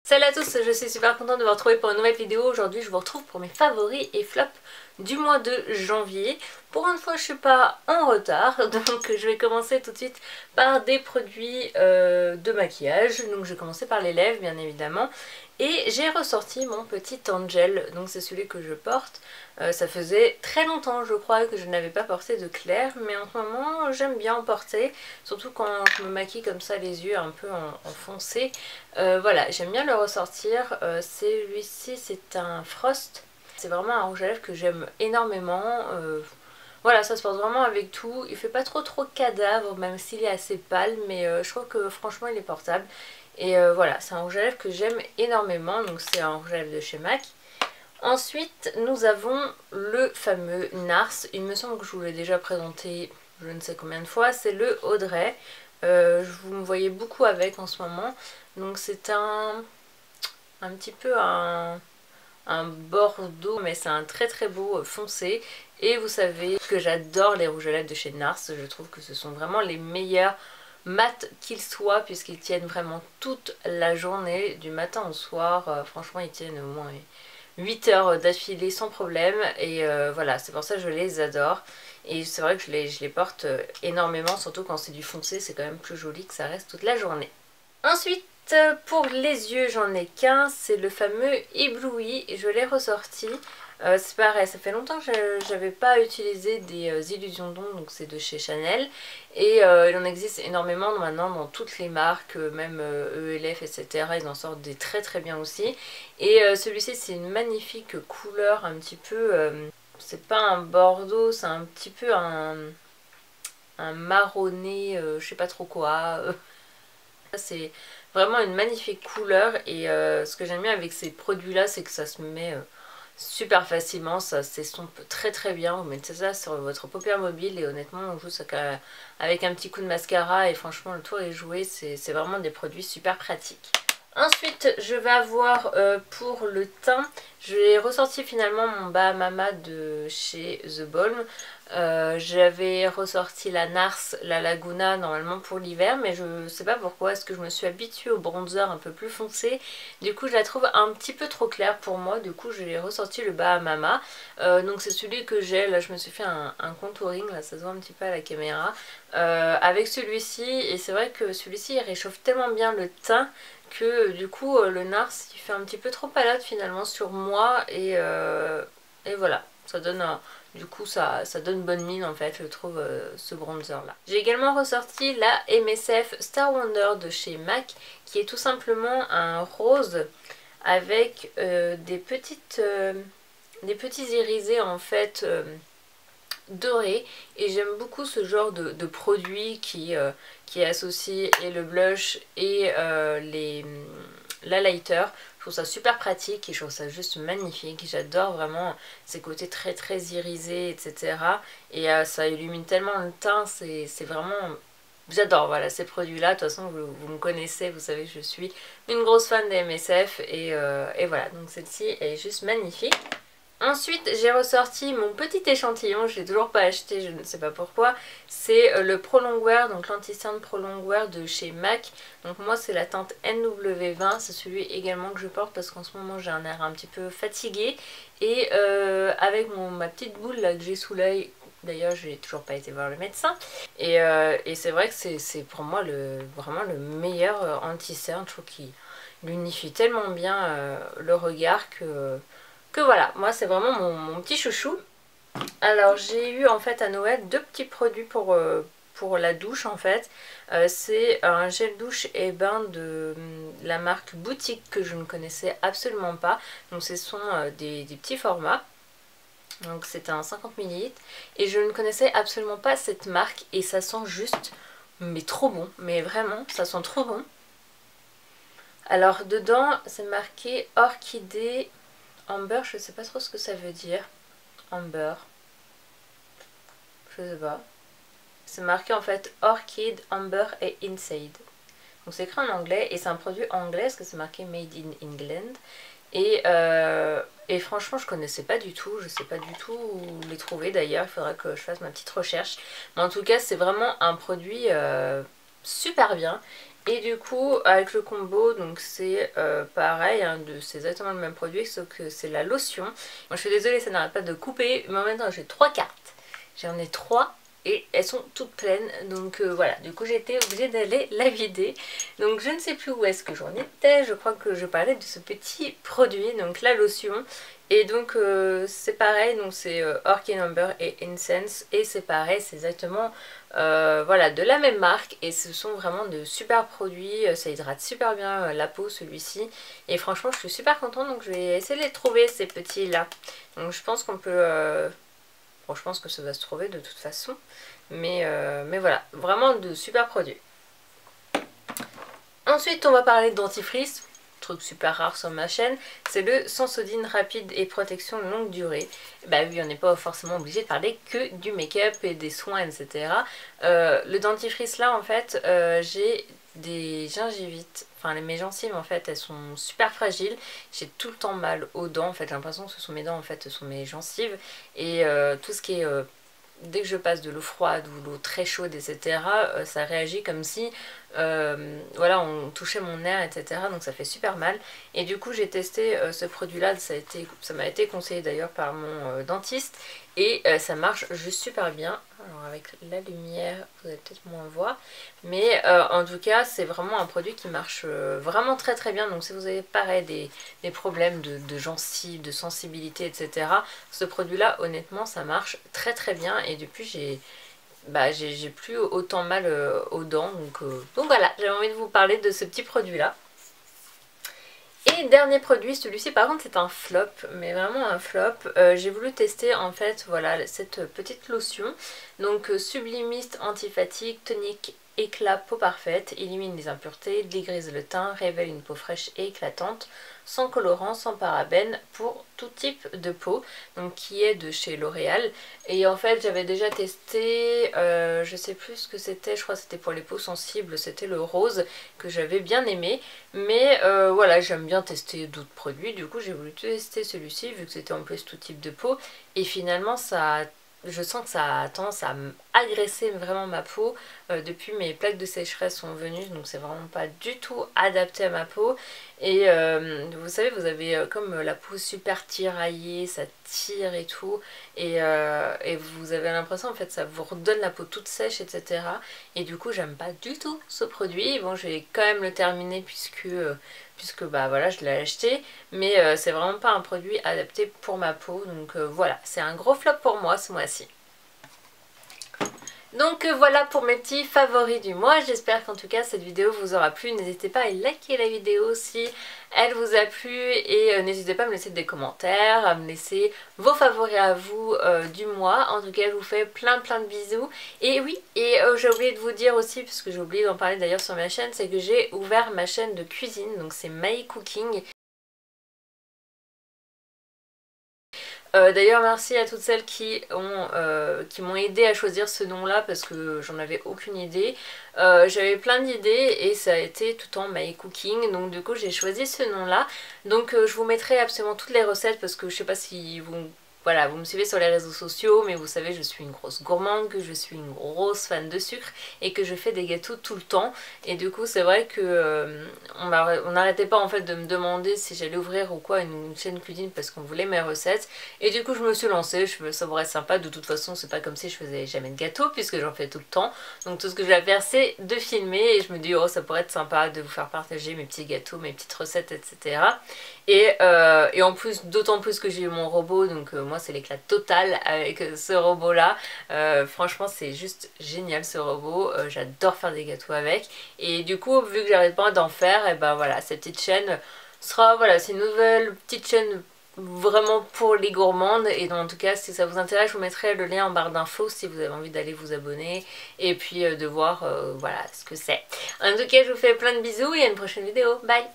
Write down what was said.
Salut à tous, je suis super contente de vous retrouver pour une nouvelle vidéo. Aujourd'hui je vous retrouve pour mes favoris et flops du mois de janvier. Pour une fois je suis pas en retard, donc je vais commencer tout de suite par des produits de maquillage. Donc je vais commencer par les lèvres bien évidemment. Et j'ai ressorti mon petit Angel, donc c'est celui que je porte. Ça faisait très longtemps je crois que je n'avais pas porté de clair, mais en ce moment j'aime bien en porter, surtout quand je me maquille comme ça les yeux un peu en foncé. Voilà, j'aime bien le ressortir. Celui-ci c'est un Frost, c'est vraiment un rouge à lèvres que j'aime énormément. Voilà, ça se porte vraiment avec tout, il fait pas trop cadavre même s'il est assez pâle, mais je trouve que franchement il est portable. Et voilà, c'est un rouge à lèvres que j'aime énormément, donc c'est un rouge à lèvres de chez MAC. Ensuite, nous avons le fameux NARS, il me semble que je vous l'ai déjà présenté je ne sais combien de fois, c'est le Audrey. Vous me voyez beaucoup avec en ce moment, donc c'est un petit peu un bordeaux, mais c'est un très beau foncé. Et vous savez que j'adore les rouges à lèvres de chez NARS, je trouve que ce sont vraiment les meilleurs mat qu'ils soient, puisqu'ils tiennent vraiment toute la journée, du matin au soir. Franchement ils tiennent au moins 8 heures d'affilée sans problème, et voilà, c'est pour ça que je les adore. Et c'est vrai que je les porte énormément, surtout quand c'est du foncé, c'est quand même plus joli que ça reste toute la journée. Ensuite, pour les yeux, j'en ai qu'un, c'est le fameux Ébloui, et je l'ai ressorti. C'est pareil, ça fait longtemps que j'avais pas utilisé des illusions d'ombre, donc c'est de chez Chanel. Et il en existe énormément maintenant dans toutes les marques, même ELF, etc. Ils en sortent des très bien aussi. Et celui-ci c'est une magnifique couleur, un petit peu, c'est pas un bordeaux, c'est un petit peu un marronné, je sais pas trop quoi. C'est vraiment une magnifique couleur, et ce que j'aime bien avec ces produits là c'est que ça se met super facilement, ça s'estompe très bien. Vous mettez ça sur votre paupière mobile et honnêtement on joue ça avec un petit coup de mascara et franchement le tour est joué, c'est vraiment des produits super pratiques. Ensuite je vais avoir pour le teint, j'ai ressorti finalement mon Bahamama de chez The Balm. J'avais ressorti la NARS, la Laguna normalement pour l'hiver, mais je sais pas pourquoi, est-ce que je me suis habituée au bronzer un peu plus foncé, du coup je la trouve un petit peu trop claire pour moi, du coup j'ai ressorti le Bahamama. Donc c'est celui que j'ai, là je me suis fait un contouring, là ça se voit un petit peu à la caméra, avec celui-ci, et c'est vrai que celui-ci il réchauffe tellement bien le teint que du coup le NARS il fait un petit peu trop palade finalement sur moi, et voilà, ça donne du coup ça donne bonne mine en fait je trouve, ce bronzer là. J'ai également ressorti la MSF Star Wonder de chez MAC, qui est tout simplement un rose avec des petits irisés en fait dorés, et j'aime beaucoup ce genre de produit qui associe et le blush et l'highlighter. Je trouve ça super pratique et je trouve ça juste magnifique. J'adore vraiment ces côtés très irisés, etc. Et ça illumine tellement le teint, c'est vraiment... J'adore, voilà, ces produits-là. De toute façon, vous me connaissez, vous savez que je suis une grosse fan des MSF. Et voilà, donc celle-ci est juste magnifique. Ensuite j'ai ressorti mon petit échantillon, je l'ai toujours pas acheté, je ne sais pas pourquoi. C'est le Pro Longwear, donc l'anti-cerne Pro Longwear de chez MAC. Donc moi c'est la teinte NW20, c'est celui également que je porte parce qu'en ce moment j'ai un air un petit peu fatigué. Et avec ma petite boule là que j'ai sous l'œil, d'ailleurs je n'ai toujours pas été voir le médecin. Et c'est vrai que c'est pour moi vraiment le meilleur anti-cerne, je trouve qu'il unifie tellement bien le regard que voilà, moi c'est vraiment mon petit chouchou. Alors j'ai eu en fait à Noël deux petits produits pour la douche en fait. C'est un gel douche et bain de la marque Boutique que je ne connaissais absolument pas. Donc ce sont des petits formats. Donc c'est un 50 ml. Et je ne connaissais absolument pas cette marque et ça sent juste mais trop bon. Mais vraiment ça sent trop bon. Alors dedans c'est marqué orchidée Amber, je sais pas trop ce que ça veut dire. Amber. Je sais pas. C'est marqué en fait Orchid, Amber et Inside. Donc c'est écrit en anglais et c'est un produit anglais parce que c'est marqué Made in England. Et franchement je connaissais pas du tout, je sais pas du tout où les trouver d'ailleurs, il faudra que je fasse ma petite recherche. Mais en tout cas c'est vraiment un produit super bien. Et du coup avec le combo, donc c'est pareil, hein, c'est exactement le même produit sauf que c'est la lotion. Moi je suis désolée, ça n'arrête pas de couper, mais en même temps j'ai 3 cartes, j'en ai 3 et elles sont toutes pleines, donc voilà, du coup j'ai été obligée d'aller la vider. Donc je ne sais plus où est-ce que j'en étais, je crois que je parlais de ce petit produit, donc la lotion. Et donc c'est pareil, donc c'est Orchid Amber et Incense, et c'est pareil, c'est exactement voilà, de la même marque, et ce sont vraiment de super produits, ça hydrate super bien la peau celui-ci, et franchement je suis super contente, donc je vais essayer de les trouver ces petits là. Donc je pense qu'on peut, bon je pense que ça va se trouver de toute façon, mais voilà, vraiment de super produits. Ensuite on va parler de dentifrice. Truc super rare sur ma chaîne, c'est le Sensodyne rapide et protection longue durée. Bah oui, on n'est pas forcément obligé de parler que du make-up et des soins, etc. Le dentifrice là, en fait, j'ai des gingivites, enfin mes gencives en fait, elles sont super fragiles. J'ai tout le temps mal aux dents, en fait, j'ai l'impression que ce sont mes dents, en fait, ce sont mes gencives. Et tout ce qui est dès que je passe de l'eau froide ou l'eau très chaude, etc., ça réagit comme si voilà, on touchait mon nerf, etc. Donc ça fait super mal. Et du coup j'ai testé ce produit là, ça m'a été conseillé d'ailleurs par mon dentiste, et ça marche juste super bien. Alors avec la lumière vous allez peut-être moins voir, mais en tout cas c'est vraiment un produit qui marche vraiment très très bien. Donc si vous avez pareil des problèmes de gencives, de sensibilité, etc., ce produit là honnêtement ça marche très très bien, et depuis j'ai plus autant mal aux dents, donc voilà, j'avais envie de vous parler de ce petit produit là. Et dernier produit, celui-ci par contre c'est un flop, mais vraiment un flop. J'ai voulu tester en fait voilà cette petite lotion, donc sublimiste, antifatigue, tonique, éclat, peau parfaite, élimine les impuretés, dégrise le teint, révèle une peau fraîche et éclatante, sans colorant, sans parabènes, pour tout type de peau, donc qui est de chez L'Oréal. Et en fait j'avais déjà testé, je sais plus ce que c'était, je crois que c'était pour les peaux sensibles, c'était le rose que j'avais bien aimé, mais voilà, j'aime bien tester d'autres produits, du coup j'ai voulu tester celui-ci vu que c'était en plus tout type de peau, et finalement je sens que ça a tendance à agresser vraiment ma peau depuis mes plaques de sécheresse sont venues, donc c'est vraiment pas du tout adapté à ma peau. Et vous savez, vous avez comme la peau super tiraillée, ça tire et tout, et vous avez l'impression en fait ça vous redonne la peau toute sèche, etc. Et du coup j'aime pas du tout ce produit. Bon, je vais quand même le terminer puisque bah voilà, je l'ai acheté, mais c'est vraiment pas un produit adapté pour ma peau, donc voilà, c'est un gros flop pour moi ce mois-ci. Donc voilà pour mes petits favoris du mois, j'espère qu'en tout cas cette vidéo vous aura plu. N'hésitez pas à liker la vidéo si elle vous a plu, et n'hésitez pas à me laisser des commentaires, à me laisser vos favoris à vous du mois. En tout cas je vous fais plein de bisous. Et oui, j'ai oublié de vous dire aussi, parce que j'ai oublié d'en parler d'ailleurs sur ma chaîne, c'est que j'ai ouvert ma chaîne de cuisine, donc c'est My Cooking. D'ailleurs merci à toutes celles qui m'ont aidé à choisir ce nom là, parce que j'en avais aucune idée. J'avais plein d'idées et ça a été tout en My Cooking, donc du coup j'ai choisi ce nom là. Donc je vous mettrai absolument toutes les recettes, parce que je sais pas si voilà, vous me suivez sur les réseaux sociaux, mais vous savez, je suis une grosse gourmande, que je suis une grosse fan de sucre et que je fais des gâteaux tout le temps. Et du coup, c'est vrai que on n'arrêtait pas en fait de me demander si j'allais ouvrir ou quoi une chaîne cuisine, parce qu'on voulait mes recettes. Et du coup, je me suis lancée, je trouvais ça pourrait être sympa. De toute façon, c'est pas comme si je faisais jamais de gâteaux, puisque j'en fais tout le temps. Donc tout ce que je vais faire, c'est de filmer, et je me dis, oh, ça pourrait être sympa de vous faire partager mes petits gâteaux, mes petites recettes, etc. Et en plus, d'autant plus que j'ai eu mon robot, donc moi c'est l'éclat total avec ce robot là. Franchement c'est juste génial ce robot, j'adore faire des gâteaux avec. Et du coup vu que j'arrête pas d'en faire, et ben voilà, cette petite chaîne sera, voilà, c'est une nouvelle petite chaîne vraiment pour les gourmandes. Et donc, en tout cas si ça vous intéresse, je vous mettrai le lien en barre d'infos si vous avez envie d'aller vous abonner et puis de voir voilà ce que c'est. En tout cas je vous fais plein de bisous et à une prochaine vidéo, bye.